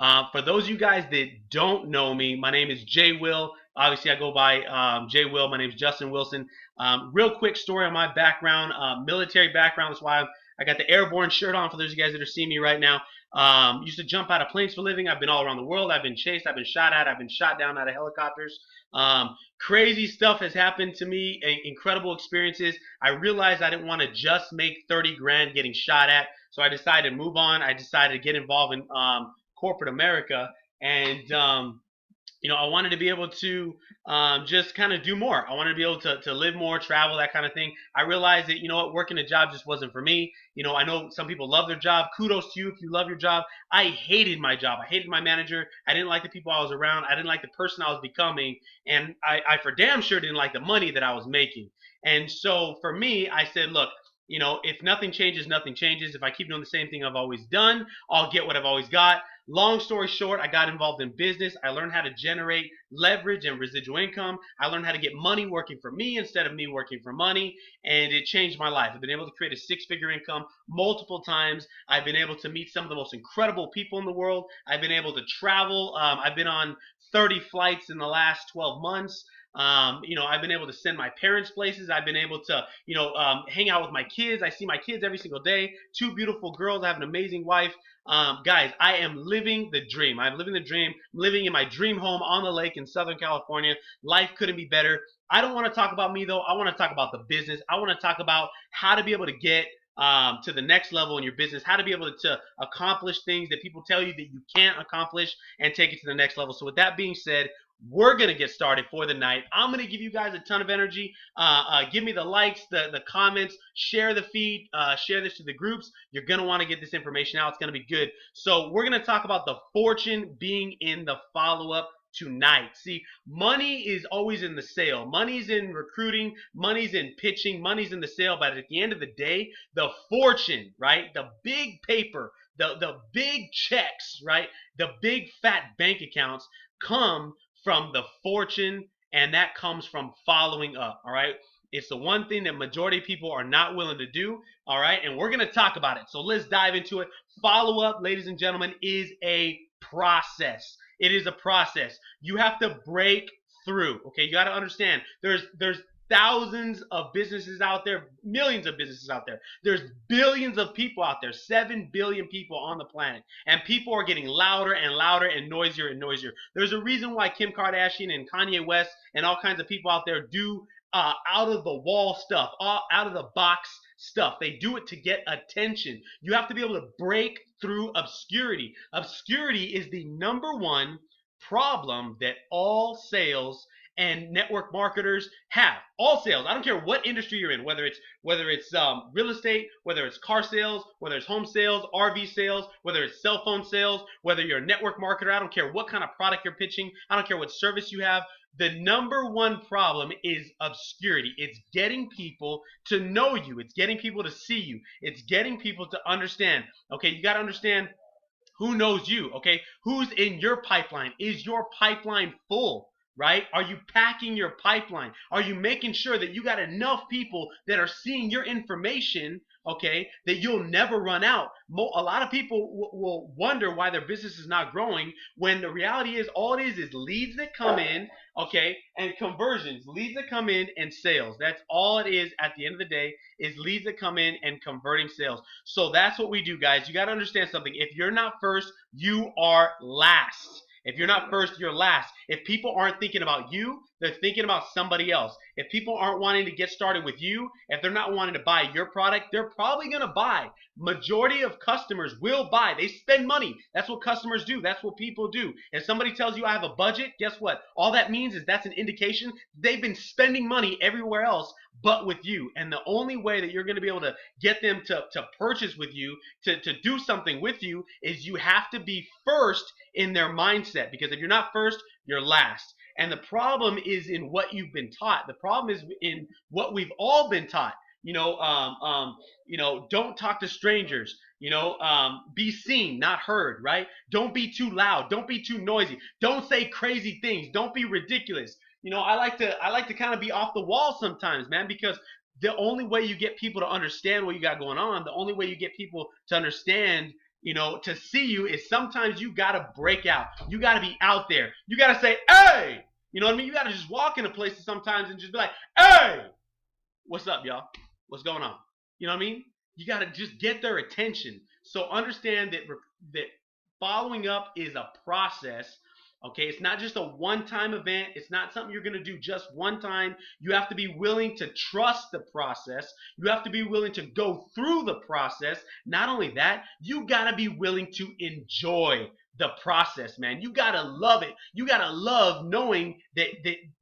For those of you guys that don't know me, my name is Jay Will. Obviously, I go by Jay Will. My name is Justin Wilson. Real quick story on my background, military background. That's why I got the airborne shirt on for those of you guys that are seeing me right now. Used to jump out of planes for a living. I've been all around the world. I've been chased. I've been shot at. I've been shot down out of helicopters. Crazy stuff has happened to me. Incredible experiences. I realized I didn't want to just make 30 grand getting shot at. So I decided to move on. I decided to get involved in corporate America, and I wanted to be able to just kind of do more. I wanted to be able to live more, travel, that kind of thing. I realized that, working a job just wasn't for me. I know some people love their job. Kudos to you if you love your job. I hated my job. I hated my manager. I didn't like the people I was around. I didn't like the person I was becoming. And I for damn sure didn't like the money that I was making. And so for me, I said, look, if nothing changes, nothing changes. If I keep doing the same thing I've always done, I'll get what I've always got. Long story short, I got involved in business. I learned how to generate leverage and residual income. I learned how to get money working for me instead of me working for money, and it changed my life. I've been able to create a six-figure income multiple times. I've been able to meet some of the most incredible people in the world. I've been able to travel. I've been on 30 flights in the last 12 months. I've been able to send my parents places. I've been able to, hang out with my kids. I see my kids every single day. Two beautiful girls. I have an amazing wife. Guys, I am living the dream. I'm living the dream. I'm living in my dream home on the lake in Southern California. Life couldn't be better. I don't want to talk about me, though. I want to talk about the business. I want to talk about how to be able to get to the next level in your business, how to be able to accomplish things that people tell you that you can't accomplish and take it to the next level. So with that being said, we're going to get started for the night. I'm going to give you guys a ton of energy. Give me the likes, the comments, share the feed, share this to the groups. You're going to want to get this information out. It's going to be good. So we're going to talk about the fortune being in the follow-up tonight. See, money is always in the sale. Money's in recruiting. Money's in pitching. Money's in the sale. But at the end of the day, the fortune, right? The big paper, the big checks, right? The big fat bank accounts come from the fortune, and that comes from following up. All right, it's the one thing that majority of people are not willing to do. All right, and we're going to talk about it. So let's dive into it. Follow up, ladies and gentlemen, is a process. It is a process. You have to break through. Okay, you got to understand. There's thousands of businesses out there, millions of businesses out there. There's billions of people out there, 7 billion people on the planet. And people are getting louder and louder and noisier and noisier. There's a reason why Kim Kardashian and Kanye West and all kinds of people out there do out of the wall stuff, out of the box stuff. They do it to get attention. You have to be able to break through obscurity. Obscurity is the number one problem that all sales and network marketers have. All sales. I don't care what industry you're in, whether it's real estate, whether it's car sales, whether it's home sales, RV sales, whether it's cell phone sales, whether you're a network marketer. I don't care what kind of product you're pitching. I don't care what service you have. The number one problem is obscurity. It's getting people to know you. It's getting people to see you. It's getting people to understand. Okay, you got to understand who knows you. Okay, who's in your pipeline? Is your pipeline full? Right? Are you packing your pipeline? Are you making sure that you got enough people that are seeing your information, okay, that you'll never run out? A lot of people will wonder why their business is not growing, when the reality is all it is leads that come in, okay, and conversions. Leads that come in and sales. That's all it is at the end of the day, is leads that come in and converting sales. So that's what we do, guys. You got to understand something. If you're not first, you are last. If you're not first, you're last. If people aren't thinking about you, they're thinking about somebody else. If people aren't wanting to get started with you, if they're not wanting to buy your product, they're probably going to buy. Majority of customers will buy. They spend money. That's what customers do. That's what people do. If somebody tells you I have a budget, guess what? All that means is that's an indication they've been spending money everywhere else but with you. And the only way that you're going to be able to get them to purchase with you, to do something with you, is you have to be first in their mindset. Because if you're not first, you're last. And the problem is in what you've been taught. The problem is in what we've all been taught. Don't talk to strangers. Be seen, not heard, right? Don't be too loud. Don't be too noisy. Don't say crazy things. Don't be ridiculous. I like to kind of be off the wall sometimes, man, because the only way you get people to understand what you got going on, the only way you get people to understand to see you is sometimes you got to break out. You got to be out there. You got to say, hey, you know what I mean? You got to just walk into places sometimes and just be like, hey, what's up, y'all? What's going on? You know what I mean? You got to just get their attention. So understand that following up is a process. Okay, it's not just a one-time event. It's not something you're going to do just one time. You have to be willing to trust the process. You have to be willing to go through the process. Not only that, you got to be willing to enjoy the process, man. You got to love it. You got to love knowing that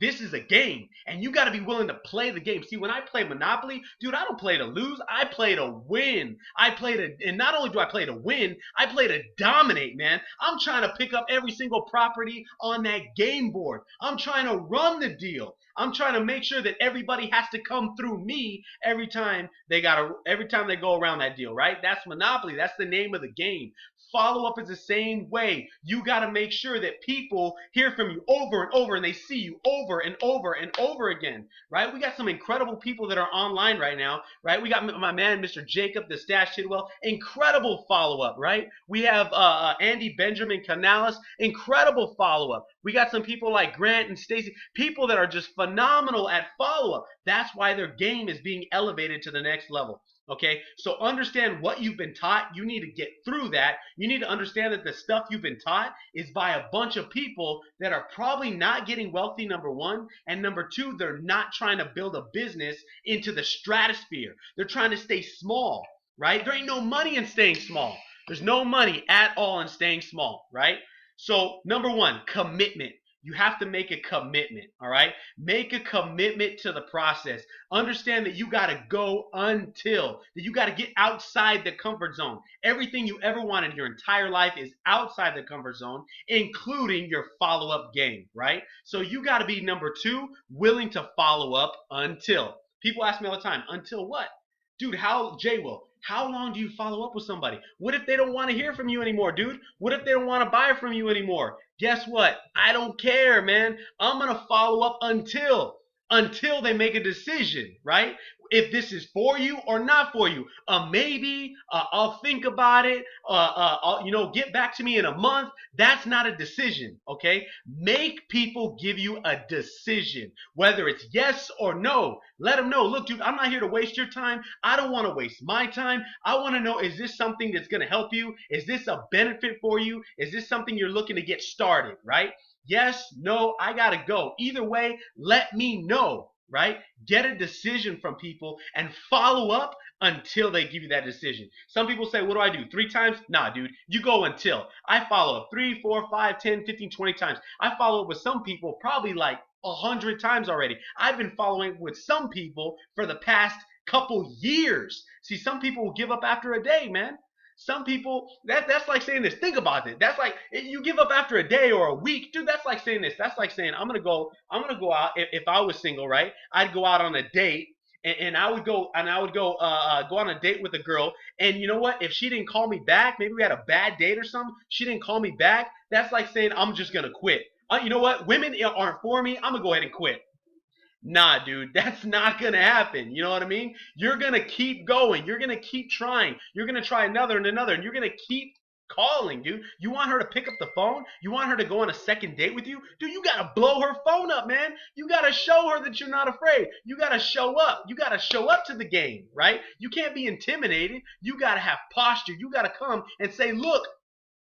this is a game, and you got to be willing to play the game. See, when I play Monopoly, dude, I don't play to lose. I play to win. And not only do I play to win, I play to dominate, man. I'm trying to pick up every single property on that game board. I'm trying to run the deal. I'm trying to make sure that everybody has to come through me every time they go around that deal, right? That's Monopoly. That's the name of the game. Follow up is the same way. You got to make sure that people hear from you over and over, and they see you over and over and over again, right? We got some incredible people that are online right now, right? We got my man, Mr. Jacob, the Stash Tidwell, incredible follow-up, right? We have Andy Benjamin Canales, incredible follow-up. We got some people like Grant and Stacy, people that are just phenomenal at follow-up. That's why their game is being elevated to the next level. Okay, so understand what you've been taught. You need to get through that. You need to understand that the stuff you've been taught is by a bunch of people that are probably not getting wealthy, number one. And number two, they're not trying to build a business into the stratosphere. They're trying to stay small, right? There ain't no money in staying small. There's no money at all in staying small, right? So number one, commitment. You have to make a commitment, all right? Make a commitment to the process. Understand that you got to go until, that you got to get outside the comfort zone. Everything you ever wanted in your entire life is outside the comfort zone, including your follow-up game, right? So you got to be, number two, willing to follow up until. People ask me all the time, until what? Dude, how long do you follow up with somebody? What if they don't want to hear from you anymore, dude? What if they don't want to buy from you anymore? Guess what? I don't care, man. I'm going to follow up until they make a decision, right? If this is for you or not for you. Maybe, I'll think about it, I'll, get back to me in a month. That's not a decision, okay? Make people give you a decision, whether it's yes or no. Let them know, look, dude, I'm not here to waste your time. I don't want to waste my time. I want to know, is this something that's going to help you? Is this a benefit for you? Is this something you're looking to get started, right? Yes, no, I got to go. Either way, let me know, right? Get a decision from people and follow up until they give you that decision. Some people say, what do I do? 3 times? Nah, dude, you go until. I follow up 3, 4, 5, 10, 15, 20 times. I follow up with some people probably like 100 times already. I've been following with some people for the past couple years. See, some people will give up after a day, man. Some people, that's like saying this. Think about it. That's like, you give up after a day or a week. Dude, that's like saying this. That's like saying, I'm gonna go out. If I was single, right? I'd go out on a date, and I would go on a date with a girl, and you know what? If she didn't call me back, maybe we had a bad date or something, she didn't call me back, that's like saying, I'm just gonna quit. You know what? Women aren't for me. I'm gonna go ahead and quit. Nah, dude, that's not going to happen. You know what I mean? You're going to keep going. You're going to keep trying. You're going to try another and another, and you're going to keep calling, dude. You want her to pick up the phone? You want her to go on a second date with you? Dude, you got to blow her phone up, man. You got to show her that you're not afraid. You got to show up. You got to show up to the game, right? You can't be intimidated. You got to have posture. You got to come and say, look,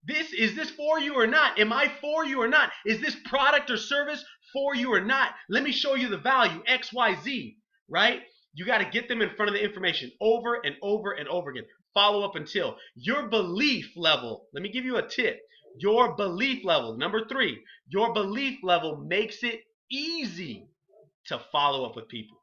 is this for you or not? Am I for you or not? Is this product or service for you or not? Let me show you the value, X, Y, Z, right? You got to get them in front of the information over and over and over again. Follow up until your belief level. Let me give you a tip. Your belief level, number 3, your belief level makes it easy to follow up with people.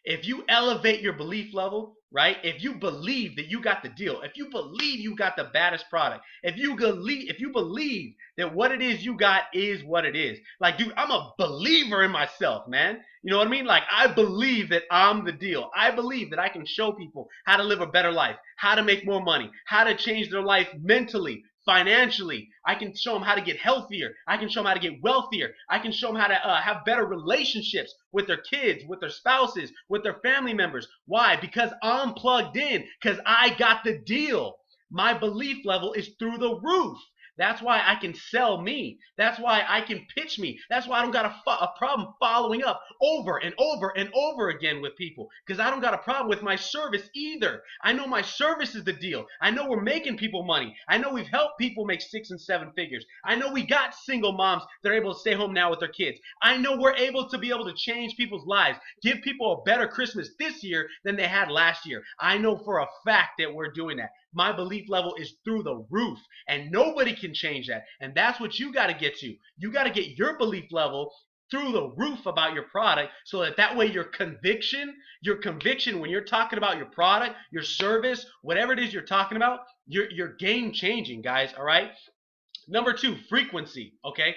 If you elevate your belief level, right? If you believe that you got the deal, if you believe you got the baddest product, if you believe that what it is you got is what it is. Like, dude, I'm a believer in myself, man. You know what I mean? Like, I believe that I'm the deal. I believe that I can show people how to live a better life, how to make more money, how to change their life mentally, financially. I can show them how to get healthier. I can show them how to get wealthier. I can show them how to have better relationships with their kids, with their spouses, with their family members. Why? Because I'm plugged in, because I got the deal. My belief level is through the roof. That's why I can sell me. That's why I can pitch me. That's why I don't got a problem following up over and over and over again with people, because I don't got a problem with my service either. I know my service is the deal. I know we're making people money. I know we've helped people make 6 and 7 figures. I know we got single moms that are able to stay home now with their kids. I know we're able to change people's lives, give people a better Christmas this year than they had last year. I know for a fact that we're doing that. My belief level is through the roof, and nobody can change that. And that's what you got to get to. You got to get your belief level through the roof about your product, so that way your conviction when you're talking about your product, your service, whatever it is you're talking about, you're game changing, guys. All right. Number 2, frequency. Okay.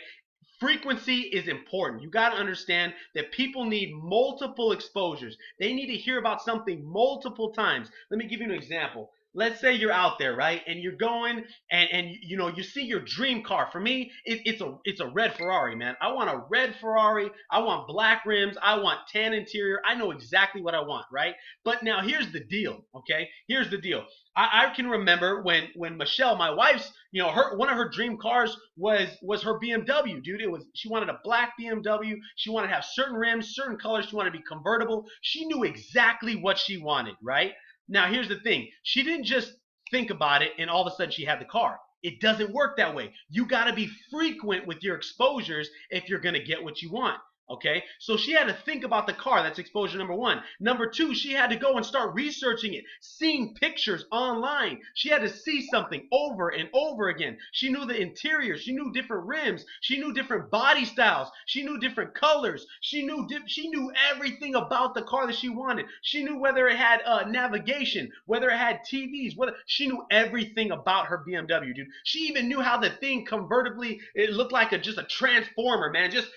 Frequency is important. You got to understand that people need multiple exposures. They need to hear about something multiple times. Let me give you an example. Let's say you're out there, right, and you're going and you see your dream car. For me, it's a red Ferrari, man. I want a red Ferrari. I want black rims. I want tan interior. I know exactly what I want, right? But now here's the deal, okay? Here's the deal. I can remember when Michelle, my wife's, one of her dream cars was her BMW, dude. She wanted a black BMW. She wanted to have certain rims, certain colors. She wanted to be convertible. She knew exactly what she wanted, right? Now, here's the thing. She didn't just think about it and all of a sudden she had the car. It doesn't work that way. You got to be frequent with your exposures if you're going to get what you want. Okay, so she had to think about the car. That's exposure number 1. Number 2, she had to go and start researching it, seeing pictures online. She had to see something over and over again. She knew the interior. She knew different rims. She knew different body styles. She knew different colors. She knew everything about the car that she wanted. She knew whether it had navigation, whether it had TVs, she knew everything about her BMW, dude. She even knew how the thing convertibly, it looked like just a transformer, man. Just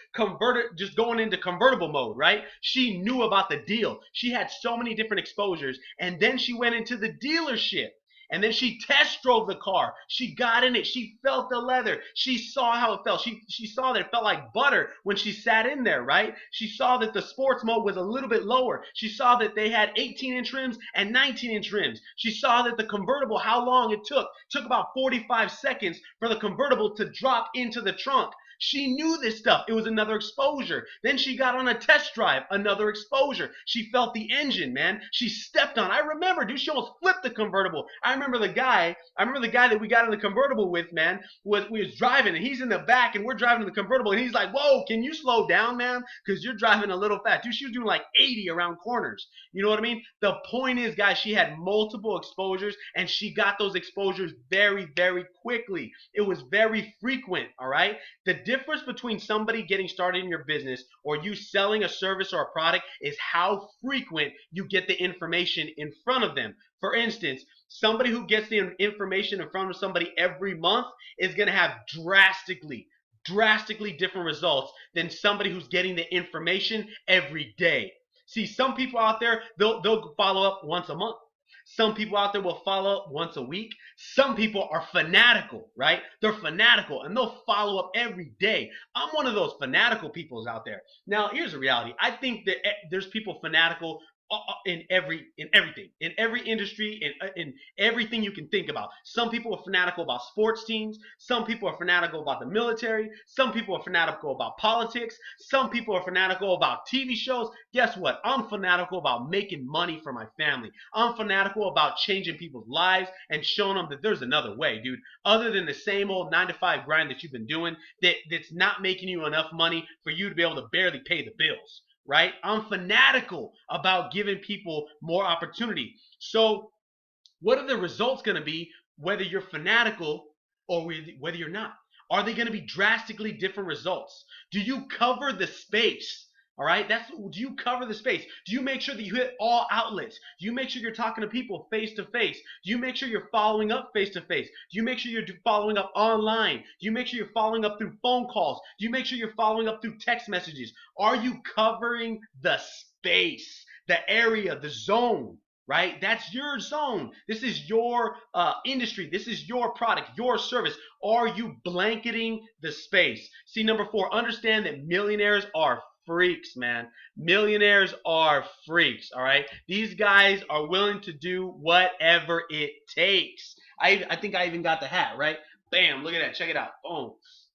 going into convertible mode, right? She knew about the deal. She had so many different exposures, and then she went into the dealership. And then she test drove the car. She got in it. She felt the leather. She saw how it felt. She saw that it felt like butter when she sat in there, right? She saw that the sports mode was a little bit lower. She saw that they had 18-inch rims and 19-inch rims. She saw that the convertible, how long it took about 45 seconds for the convertible to drop into the trunk. She knew this stuff. It was another exposure. Then she got on a test drive, another exposure. She felt the engine, man. She stepped on. I remember, dude, she almost flipped the convertible. I remember the guy that we got in the convertible with, man, we was driving, and he's in the back, and we're driving in the convertible, and he's like, whoa, can you slow down, man? Because you're driving a little fast. Dude, she was doing like 80 around corners. You know what I mean? The point is, guys, she had multiple exposures, and she got those exposures very, very quickly. It was very frequent, all right? The difference between somebody getting started in your business or you selling a service or a product is how frequent you get the information in front of them. For instance, somebody who gets the information in front of somebody every month is going to have drastically different results than somebody who's getting the information every day. See, some people out there, they'll follow up once a month. Some people out there will follow up once a week. Some people are fanatical, right? They're fanatical and they'll follow up every day. I'm one of those fanatical people out there. Now, here's the reality. I think that there's people fanatical in everything, in every industry, in everything you can think about. Some people are fanatical about sports teams. Some people are fanatical about the military. Some people are fanatical about politics. Some people are fanatical about TV shows. Guess what? I'm fanatical about making money for my family. I'm fanatical about changing people's lives and showing them that there's another way, dude. Other than the same old 9-to-5 grind that you've been doing, that's not making you enough money for you to be able to barely pay the bills. Right? I'm fanatical about giving people more opportunity. So what are the results going to be whether you're fanatical or whether you're not? Are they going to be drastically different results? Do you cover the space? All right, do you cover the space? Do you make sure that you hit all outlets? Do you make sure you're talking to people face to face? Do you make sure you're following up face to face? Do you make sure you're following up online? Do you make sure you're following up through phone calls? Do you make sure you're following up through text messages? Are you covering the space, the area, the zone? Right? That's your zone. This is your industry. This is your product, your service. Are you blanketing the space? See, number 4, understand that millionaires are freaks, man. Millionaires are freaks, all right? These guys are willing to do whatever it takes. I think I even got the hat, right? Bam, look at that. Check it out. Boom.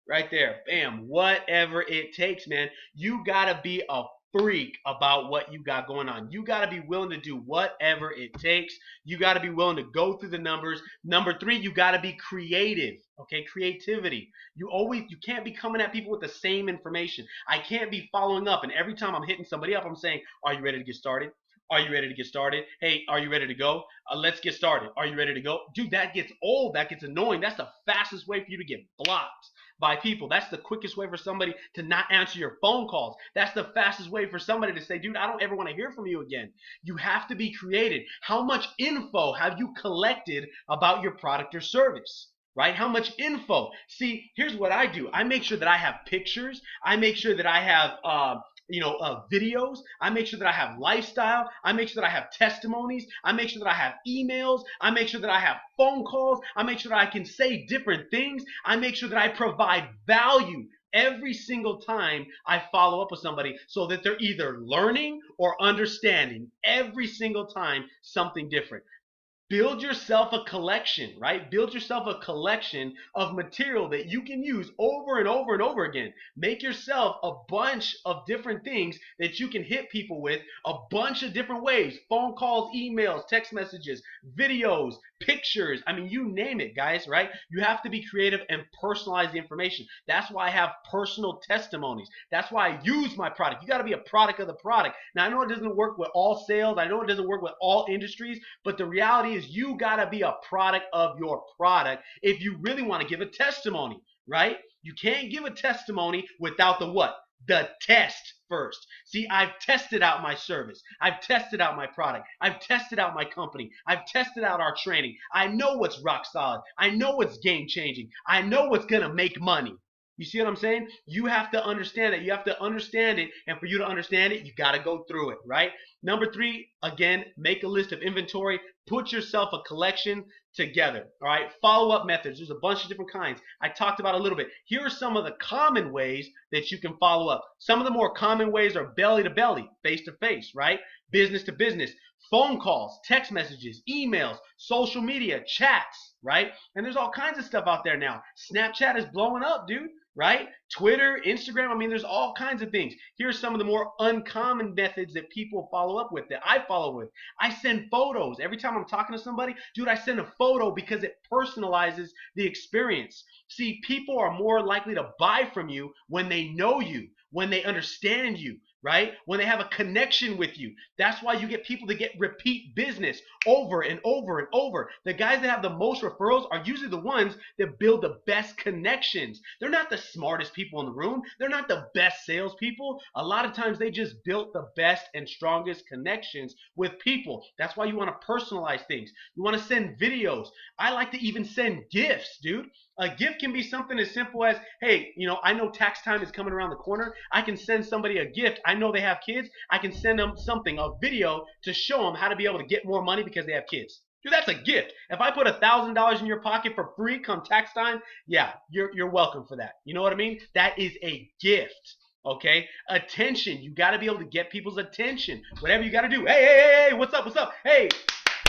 Right there. Bam. Whatever it takes, man. You got to be a freak about what you got going on. You got to be willing to do whatever it takes. You got to be willing to go through the numbers. Number three, you got to be creative. Okay, creativity. You can't be coming at people with the same information. I can't be following up and every time I'm hitting somebody up, I'm saying, "Are you ready to get started? Are you ready to get started? Hey, are you ready to go? Let's get started. Are you ready to go?" Dude, that gets old. That gets annoying. That's the fastest way for you to get blocked by people. That's the quickest way for somebody to not answer your phone calls. That's the fastest way for somebody to say, "Dude, I don't ever want to hear from you again." You have to be creative. How much info have you collected about your product or service? Right? How much info? See, here's what I do. I make sure that I have pictures. I make sure that I have videos. I make sure that I have lifestyle. I make sure that I have testimonies. I make sure that I have emails. I make sure that I have phone calls. I make sure that I can say different things. I make sure that I provide value every single time I follow up with somebody so that they're either learning or understanding every single time something different. Build yourself a collection, right? Build yourself a collection of material that you can use over and over and over again. Make yourself a bunch of different things that you can hit people with a bunch of different ways. Phone calls, emails, text messages, videos, pictures. I mean, you name it, guys, right? You have to be creative and personalize the information. That's why I have personal testimonies. That's why I use my product. You got to be a product of the product. Now, I know it doesn't work with all sales. I know it doesn't work with all industries, but the reality is you got to be a product of your product if you really want to give a testimony, right? You can't give a testimony without the what? The test first. See, I've tested out my service. I've tested out my product. I've tested out my company. I've tested out our training. I know what's rock solid. I know what's game changing. I know what's going to make money. You see what I'm saying? You have to understand that. You have to understand it. And for you to understand it, you got to go through it, right? Number three, again, make a list of inventory. Put yourself a collection together, all right? Follow-up methods. There's a bunch of different kinds. I talked about a little bit. Here are some of the common ways that you can follow up. Some of the more common ways are belly to belly, face to face, right? Business to business, phone calls, text messages, emails, social media, chats, right? And there's all kinds of stuff out there now. Snapchat is blowing up, dude. Right? Twitter, Instagram, I mean, there's all kinds of things. Here's some of the more uncommon methods that people follow up with, that I follow with. I send photos. Every time I'm talking to somebody, dude, I send a photo because it personalizes the experience. See, people are more likely to buy from you when they know you, when they understand you, right? When they have a connection with you. That's why you get people to get repeat business over and over and over. The guys that have the most referrals are usually the ones that build the best connections. They're not the smartest people in the room. They're not the best salespeople. A lot of times they just built the best and strongest connections with people. That's why you want to personalize things. You want to send videos. I like to even send gifts, dude. A gift can be something as simple as, hey, I know tax time is coming around the corner. I can send somebody a gift. I know they have kids. I can send them something, a video, to show them how to be able to get more money because they have kids. Dude, that's a gift. If I put $1,000 in your pocket for free come tax time, yeah, you're welcome for that. You know what I mean? That is a gift. Okay? Attention. You got to be able to get people's attention. Whatever you got to do. Hey, what's up? What's up? Hey,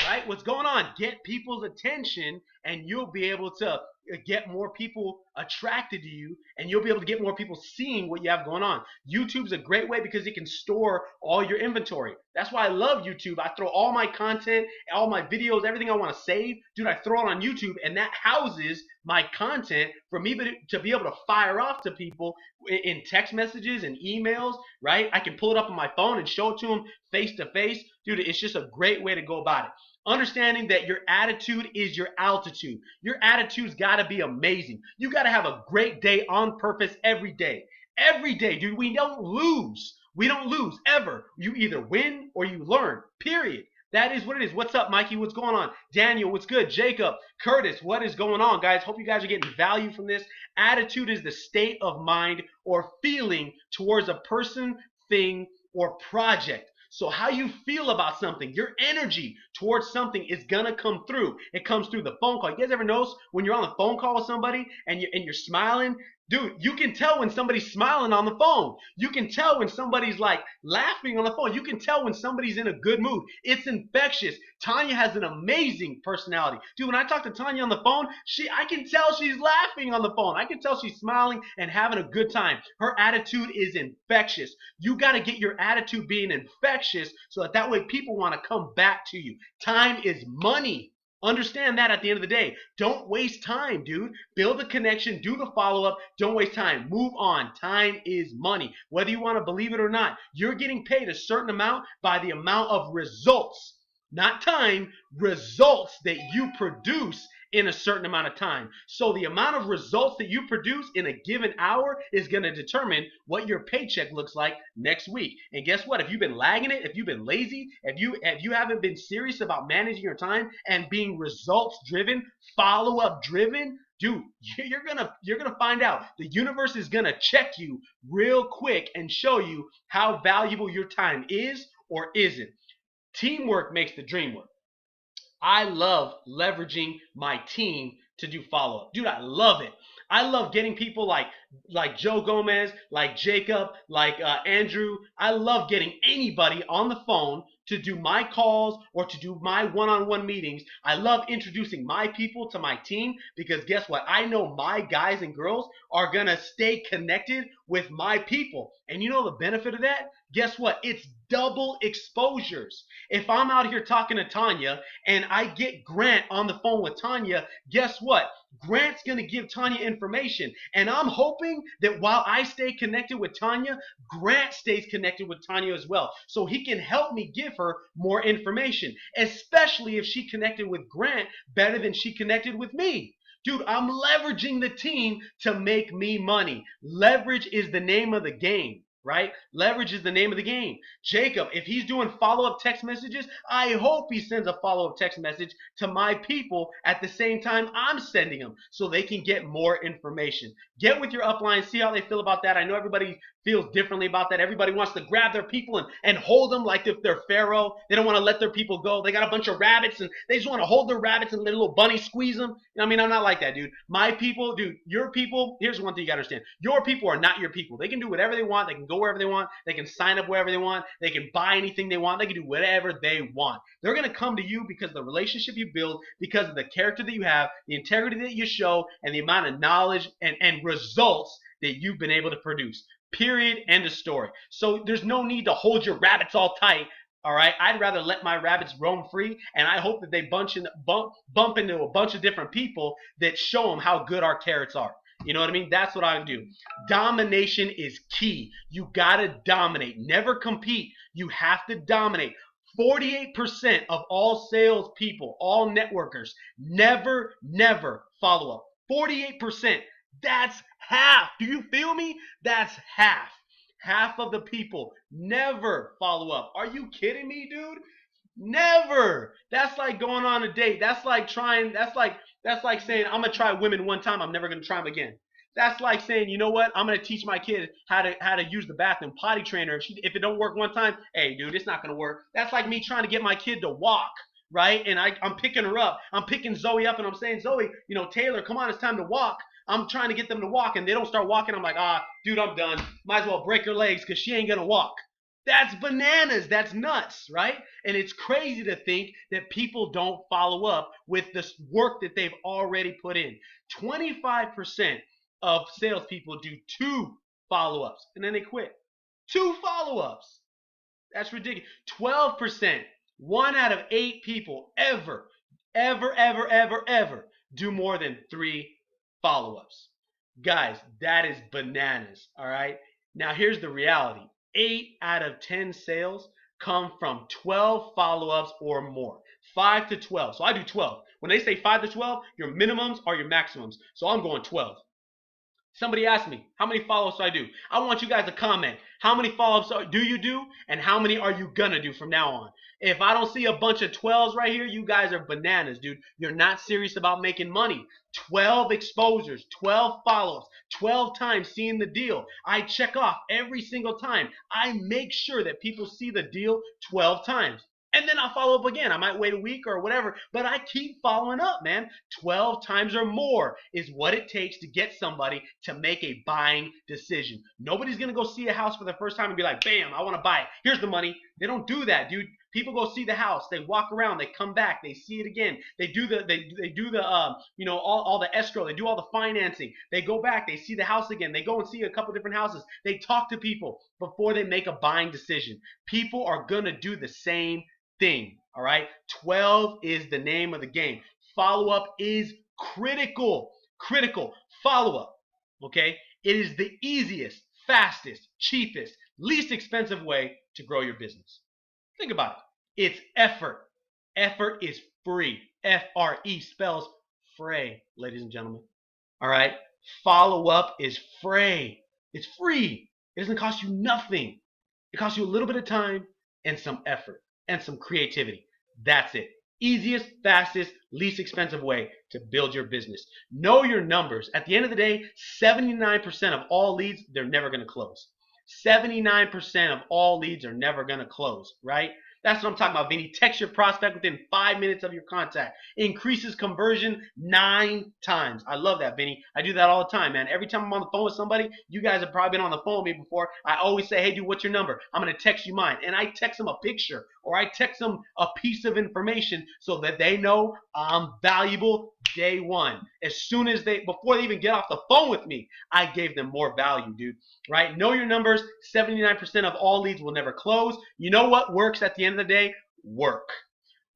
right? What's going on? Get people's attention and you'll be able to get more people attracted to you, and you'll be able to get more people seeing what you have going on. YouTube's a great way because it can store all your inventory. That's why I love YouTube. I throw all my content, all my videos, everything I want to save, dude, I throw it on YouTube, and that houses my content for me to be able to fire off to people in text messages and emails, right? I can pull it up on my phone and show it to them face to face. Dude, it's just a great way to go about it. Understanding that your attitude is your altitude. Your attitude's got to be amazing. You got to have a great day on purpose every day. Every day, dude. We don't lose. We don't lose ever. You either win or you learn. Period. That is what it is. What's up, Mikey? What's going on? Daniel, what's good? Jacob, Curtis, what is going on, guys? Hope you guys are getting value from this. Attitude is the state of mind or feeling towards a person, thing, or project. So how you feel about something, your energy towards something is gonna come through. It comes through the phone call. You guys ever notice when you're on the phone call with somebody and you're smiling, Dude, you can tell when somebody's smiling on the phone. You can tell when somebody's like laughing on the phone. You can tell when somebody's in a good mood. It's infectious. Tanya has an amazing personality. Dude, when I talk to Tanya on the phone, I can tell she's laughing on the phone. I can tell she's smiling and having a good time. Her attitude is infectious. You got to get your attitude being infectious so that way people want to come back to you. Time is money. Understand that at the end of the day. Don't waste time, dude. Build a connection, do the follow-up, don't waste time. Move on. Time is money. Whether you want to believe it or not, you're getting paid a certain amount by the amount of results, not time, results that you produce in a certain amount of time. So the amount of results that you produce in a given hour is going to determine what your paycheck looks like next week. And guess what? If you've been lagging it, if you've been lazy, if you haven't been serious about managing your time and being results driven, follow-up driven, dude, you're gonna find out the universe is gonna check you real quick and show you how valuable your time is or isn't. Teamwork makes the dream work. I love leveraging my team to do follow-up. Dude, I love it. I love getting people like Joe Gomez, like Jacob, like Andrew. I love getting anybody on the phone to do my calls or to do my one-on-one meetings. I love introducing my people to my team because guess what? I know my guys and girls are going to stay connected with my people. And you know the benefit of that? Guess what? It's double exposures. If I'm out here talking to Tanya and I get Grant on the phone with Tanya, guess what? Grant's going to give Tanya information. And I'm hoping that while I stay connected with Tanya, Grant stays connected with Tanya as well. So he can help me give her more information, especially if she connected with Grant better than she connected with me. Dude, I'm leveraging the team to make me money. Leverage is the name of the game. Right? Leverage is the name of the game. Jacob, if he's doing follow-up text messages, I hope he sends a follow-up text message to my people at the same time I'm sending them so they can get more information. Get with your upline, see how they feel about that. I know everybody feels differently about that. Everybody wants to grab their people and hold them like if they're Pharaoh. They don't want to let their people go. They got a bunch of rabbits and they just want to hold their rabbits and let a little bunny squeeze them. I mean, I'm not like that, dude. My people, dude, your people, here's one thing you got to understand. Your people are not your people. They can do whatever they want. They can go wherever they want. They can sign up wherever they want. They can buy anything they want. They can do whatever they want. They're going to come to you because of the relationship you build, because of the character that you have, the integrity that you show, and the amount of knowledge and results that you've been able to produce. Period. End of story. So there's no need to hold your rabbits all tight. All right, I'd rather let my rabbits roam free, and I hope that they bump into a bunch of different people that show them how good our carrots are. You know what I mean? That's what I do. Domination is key. You gotta dominate. Never compete. You have to dominate. 48% of all salespeople, all networkers, never follow up. 48%. That's half. Do you feel me? That's half. Half of the people never follow up. Are you kidding me, dude? Never. That's like going on a date. That's like saying I'm gonna try women one time, I'm never gonna try them again. That's like saying, you know what? I'm gonna teach my kid how to use the bathroom, potty trainer. If it don't work one time, hey, dude, it's not gonna work. That's like me trying to get my kid to walk, right? And I'm picking her up. I'm picking Zoe up, and I'm saying, Zoe, Taylor, come on, it's time to walk. I'm trying to get them to walk, and they don't start walking. I'm like, dude, I'm done. Might as well break her legs because she ain't gonna walk. That's bananas. That's nuts, right? And it's crazy to think that people don't follow up with the work that they've already put in. 25% of salespeople do 2 follow-ups, and then they quit. 2 follow-ups. That's ridiculous. 12%, 1 out of 8 people ever do more than 3 follow-ups. Guys, that is bananas, all right? Now, here's the reality. 8 out of 10 sales come from 12 follow-ups or more. 5 to 12. So I do 12. When they say 5 to 12, your minimums are your maximums. So I'm going 12. Somebody asked me, how many follow-ups do I do? I want you guys to comment. How many follow-ups do you do? And how many are you going to do from now on? If I don't see a bunch of 12s right here, you guys are bananas, dude. You're not serious about making money. 12 exposures, 12 follow-ups, 12 times seeing the deal. I check off every single time. I make sure that people see the deal 12 times. And then I'll follow up again. I might wait a week or whatever, but I keep following up, man. 12 times or more is what it takes to get somebody to make a buying decision. Nobody's going to go see a house for the first time and be like, bam, I want to buy it. Here's the money. They don't do that, dude. People go see the house. They walk around. They come back. They see it again. They do the all the escrow. They do all the financing. They go back. They see the house again. They go and see a couple different houses. They talk to people before they make a buying decision. People are gonna do the same thing. All right. 12 is the name of the game. Follow up is critical. Critical. Follow up. Okay. It is the easiest, fastest, cheapest, least expensive way to grow your business. Think about it. It's effort. Effort is free. F-R-E spells free, ladies and gentlemen. All right? Follow up is free. It's free. It doesn't cost you nothing. It costs you a little bit of time and some effort and some creativity. That's it. Easiest, fastest, least expensive way to build your business. Know your numbers. At the end of the day, 79% of all leads, they're never going to close. 79% of all leads are never going to close, right? That's what I'm talking about, Vinny. Text your prospect within 5 minutes of your contact. Increases conversion 9 times. I love that, Vinny. I do that all the time, man. Every time I'm on the phone with somebody, you guys have probably been on the phone with me before. I always say, hey, dude, what's your number? I'm going to text you mine. And I text them a picture or I text them a piece of information so that they know I'm valuable day one. As soon as before they even get off the phone with me, I gave them more value, dude. Right? Know your numbers. 79% of all leads will never close. You know what works at the end of the day? Work.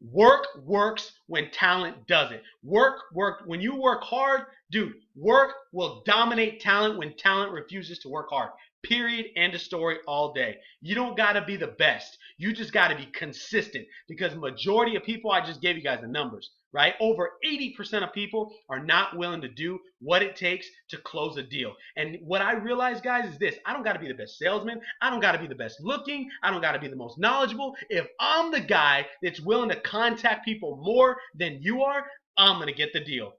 Work works when talent doesn't. Work when you work hard, dude. Work will dominate talent when talent refuses to work hard. Period. End of story all day. You don't got to be the best. You just got to be consistent because majority of people, I just gave you guys the numbers, right? Over 80% of people are not willing to do what it takes to close a deal. And what I realize, guys, is this. I don't got to be the best salesman. I don't got to be the best looking. I don't got to be the most knowledgeable. If I'm the guy that's willing to contact people more than you are, I'm going to get the deal.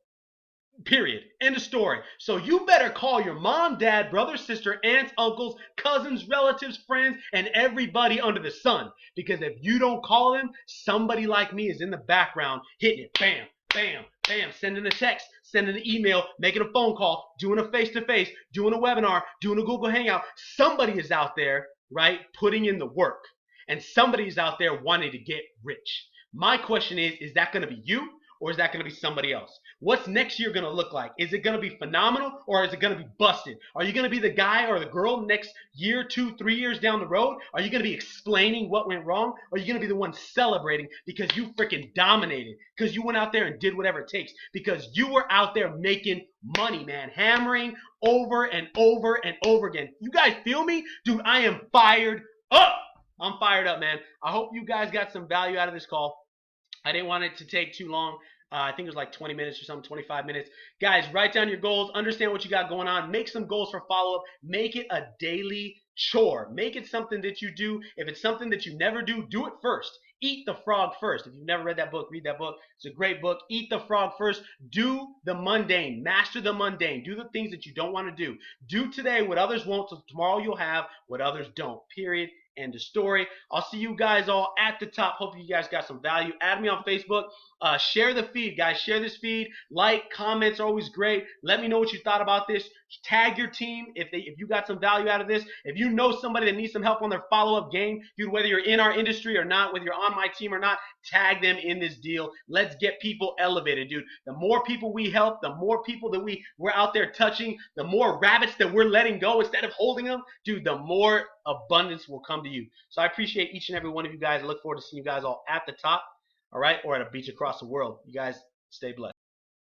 Period. End of story. So you better call your mom, dad, brother, sister, aunts, uncles, cousins, relatives, friends, and everybody under the sun. Because if you don't call them, somebody like me is in the background hitting it. Bam, bam, bam. Sending a text, sending an email, making a phone call, doing a face-to-face, doing a webinar, doing a Google Hangout. Somebody is out there, right, putting in the work. And somebody's out there wanting to get rich. My question is that going to be you? Or is that going to be somebody else? What's next year going to look like? Is it going to be phenomenal or is it going to be busted? Are you going to be the guy or the girl next year, 2, 3 years down the road? Are you going to be explaining what went wrong? Or are you going to be the one celebrating because you freaking dominated? Because you went out there and did whatever it takes. Because you were out there making money, man. Hammering over and over and over again. You guys feel me? Dude, I am fired up. I'm fired up, man. I hope you guys got some value out of this call. I didn't want it to take too long. I think it was like 20 minutes or something, 25 minutes. Guys, write down your goals. Understand what you got going on. Make some goals for follow-up. Make it a daily chore. Make it something that you do. If it's something that you never do, do it first. Eat the frog first. If you've never read that book, read that book. It's a great book. Eat the frog first. Do the mundane. Master the mundane. Do the things that you don't want to do. Do today what others won't, so tomorrow you'll have what others don't. Period. End of story. I'll see you guys all at the top. Hope you guys got some value. Add me on Facebook. Share the feed, guys. Share this feed. Like, comments are always great. Let me know what you thought about this. Tag your team if you got some value out of this. If you know somebody that needs some help on their follow-up game, dude, whether you're in our industry or not, whether you're on my team or not, tag them in this deal. Let's get people elevated, dude. The more people we help, the more people that we're out there touching, the more rabbits that we're letting go instead of holding them, dude, the more abundance will come to you. So I appreciate each and every one of you guys. I look forward to seeing you guys all at the top, all right, or at a beach across the world. You guys stay blessed.